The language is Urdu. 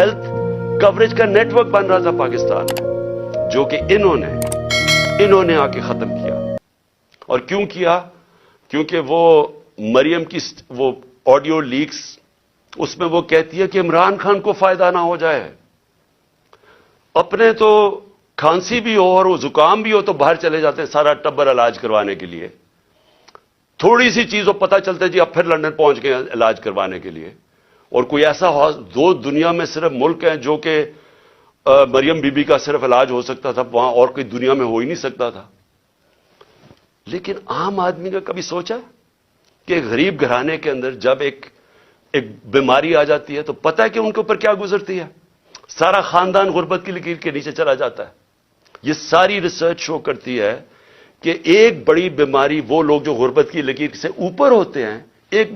ہیلتھ کوریج کا نیٹ ورک بن رہا تھا پاکستان میں، جو کہ انہوں نے آ کے ختم کیا۔ اور کیوں کیا؟ کیونکہ وہ مریم کی وہ آڈیو لیکس، اس میں وہ کہتی ہے کہ عمران خان کو فائدہ نہ ہو جائے، اپنے تو کھانسی بھی ہو اور وہ زکام بھی ہو تو باہر چلے جاتے ہیں سارا ٹبر علاج کروانے کے لیے، تھوڑی سی چیز ہو پتہ چلتا ہے جی اب پھر لندن پہنچ گئے علاج کروانے کے لیے۔ اور کوئی ایسا دو دنیا میں صرف ملک ہیں جو کہ مریم بی بی کا صرف علاج ہو سکتا تھا، وہاں اور کوئی دنیا میں ہو ہی نہیں سکتا تھا۔ لیکن عام آدمی کا کبھی سوچا کہ ایک غریب گھرانے کے اندر جب ایک بیماری آ جاتی ہے تو پتہ ہے کہ ان کے اوپر کیا گزرتی ہے؟ سارا خاندان غربت کی لکیر کے نیچے چلا جاتا ہے۔ یہ ساری ریسرچ شو کرتی ہے کہ ایک بڑی بیماری وہ لوگ جو غربت کی لکیر سے اوپر ہوتے ہیں، ایک